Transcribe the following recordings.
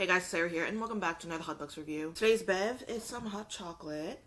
Hey guys, Sarah here, and welcome back to another Hot Books review. Today's bev is some hot chocolate.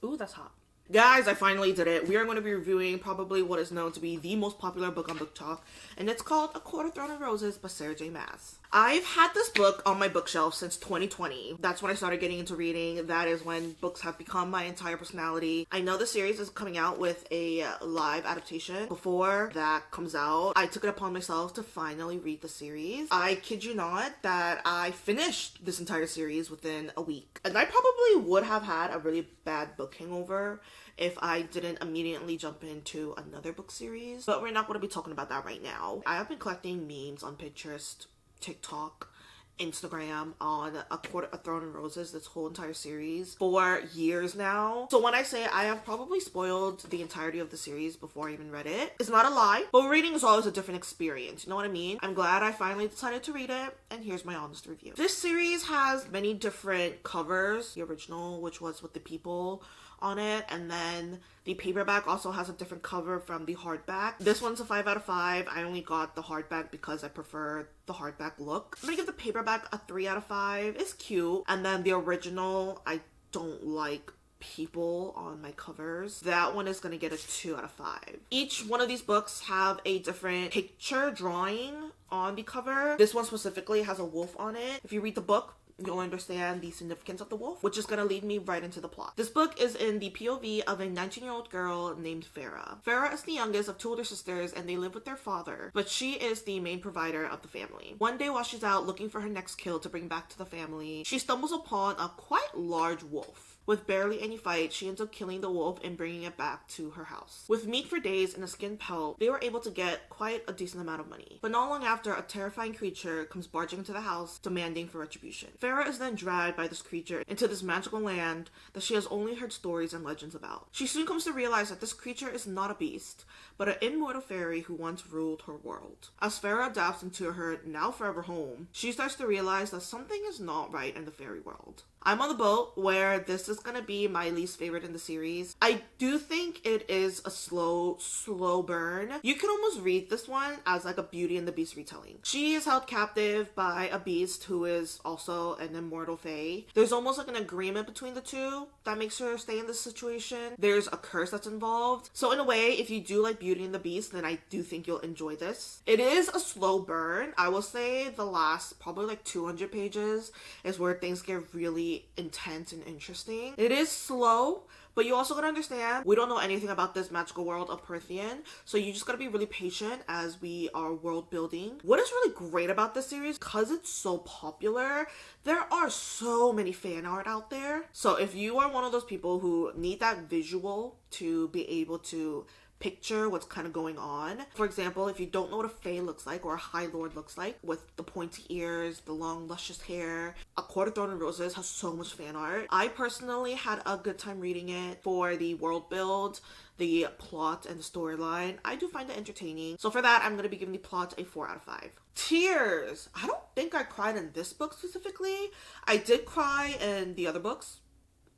Ooh, that's hot. Guys, I finally did it. We are going to be reviewing probably what is known to be the most popular book on Book Talk, and it's called A Quarter Thrown of Roses by Sarah J. Maas. I've had this book on my bookshelf since 2020. That's when I started getting into reading. That is when books have become my entire personality. I know the series is coming out with a live adaptation. Before that comes out, I took it upon myself to finally read the series. I kid you not that I finished this entire series within a week. And I probably would have had a really bad book hangover if I didn't immediately jump into another book series. But we're not going to be talking about that right now. I have been collecting memes on Pinterest, TikTok, Instagram on A Quarter Thrown of Roses, this whole entire series, for years now. So when I say I have probably spoiled the entirety of the series before I even read it, it's not a lie, but reading is always a different experience, you know what I mean? I'm glad I finally decided to read it, and here's my honest review. This series has many different covers. The original, which was with the people on it, and then the paperback also has a different cover from the hardback. This one's a 5 out of 5. I only got the hardback because I prefer the hardback look. I'm gonna give the paperback a 3 out of 5. It's cute. And then the original, I don't like people on my covers. That one is gonna get a 2 out of 5. Each one of these books have a different picture drawing on the cover. This one specifically has a wolf on it. If you read the book, you'll understand the significance of the wolf, which is going to lead me right into the plot. This book is in the POV of a 19-year-old girl named Farah. Farah is the youngest of two older sisters, and they live with their father, but she is the main provider of the family. One day while she's out looking for her next kill to bring back to the family, she stumbles upon a quite large wolf. With barely any fight, she ends up killing the wolf and bringing it back to her house. With meat for days and a skin pelt, they were able to get quite a decent amount of money. But not long after, a terrifying creature comes barging into the house, demanding for retribution. Farah is then dragged by this creature into this magical land that she has only heard stories and legends about. She soon comes to realize that this creature is not a beast, but an immortal fairy who once ruled her world. As Farah adapts into her now forever home, she starts to realize that something is not right in the fairy world. I'm on the boat where this is gonna be my least favorite in the series. I do think it is a slow burn. You can almost read this one as like a Beauty and the Beast retelling. She is held captive by a beast who is also an immortal fae. There's almost like an agreement between the two that makes her stay in this situation. There's a curse that's involved. So in a way, if you do like Beauty and the Beast, then I do think you'll enjoy this. It is a slow burn. I will say the last probably like 200 pages is where things get really intense and interesting. It is slow, but you also gotta understand, we don't know anything about this magical world of Prithian, so you just gotta be really patient as we are world building. What is really great about this series, because it's so popular, there are so many fan art out there. So if you are one of those people who need that visual to be able to picture what's kind of going on. For example, if you don't know what a fae looks like or a high lord looks like, with the pointy ears, the long luscious hair, A Quarter Thrown of Roses has so much fan art. I personally had a good time reading it for the world build, the plot, and the storyline. I do find it entertaining. So for that, I'm going to be giving the plot a 4 out of 5. Tears. I don't think I cried in this book specifically. I did cry in the other books,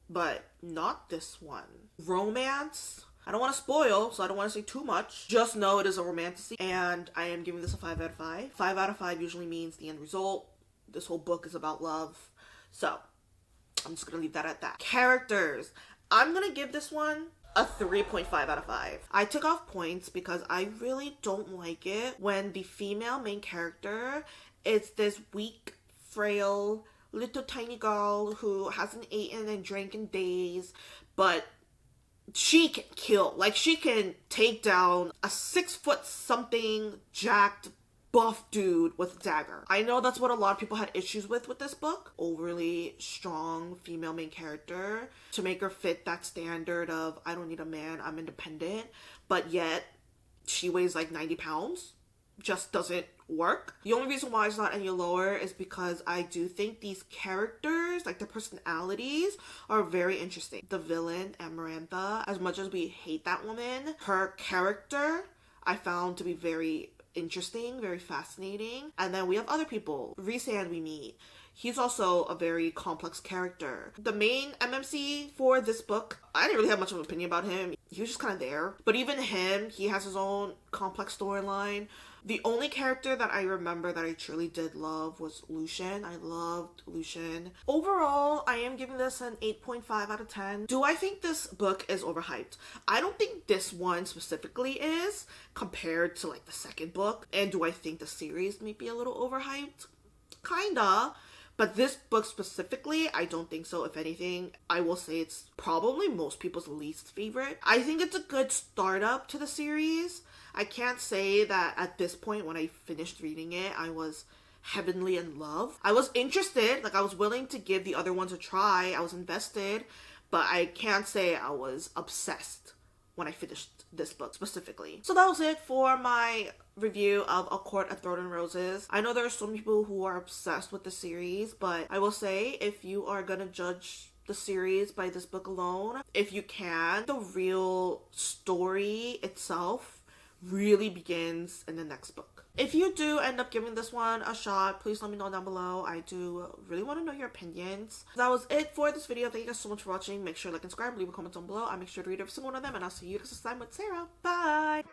but not this one. Romance. I don't want to spoil, so I don't want to say too much. Just know it is a romantasy, and I am giving this a 5 out of 5. 5 out of 5 usually means the end result. This whole book is about love. So, I'm just going to leave that at that. Characters. I'm going to give this one a 3.5 out of 5. I took off points because I really don't like it when the female main character is this weak, frail, little tiny girl who hasn't eaten and drank in days, but she can kill. Like, she can take down a 6 foot something jacked buff dude with a dagger. I know that's what a lot of people had issues with this book. Overly strong female main character to make her fit that standard of, I don't need a man, I'm independent, but yet she weighs like 90 pounds. Just doesn't work. The only reason why it's not any lower is because I do think these characters, like their personalities, are very interesting. The villain, Amarantha, as much as we hate that woman, her character I found to be very interesting, very fascinating. And then we have other people. Rhysand we meet. He's also a very complex character. The main MMC for this book, I didn't really have much of an opinion about him. He was just kind of there. But even him, he has his own complex storyline. The only character that I remember that I truly did love was Lucian. I loved Lucian. Overall, I am giving this an 8.5 out of 10. Do I think this book is overhyped? I don't think this one specifically is compared to like the second book. And do I think the series may be a little overhyped? Kinda. But this book specifically, I don't think so. If anything, I will say it's probably most people's least favorite. I think it's a good startup to the series. I can't say that at this point when I finished reading it, I was heavenly in love. I was interested, like I was willing to give the other ones a try. I was invested, but I can't say I was obsessed when I finished this book specifically. So that was it for my review of A Court of Thorns and Roses. I know there are some people who are obsessed with the series, but I will say if you are gonna judge the series by this book alone, if you can, the real story itself really begins in the next book. If you do end up giving this one a shot, please let me know down below. I do really want to know your opinions. That was it for this video. Thank you guys so much for watching. Make sure to like and subscribe, leave a comment down below. I'll make sure to read every single one of them, and I'll see you next time with Sarah. Bye!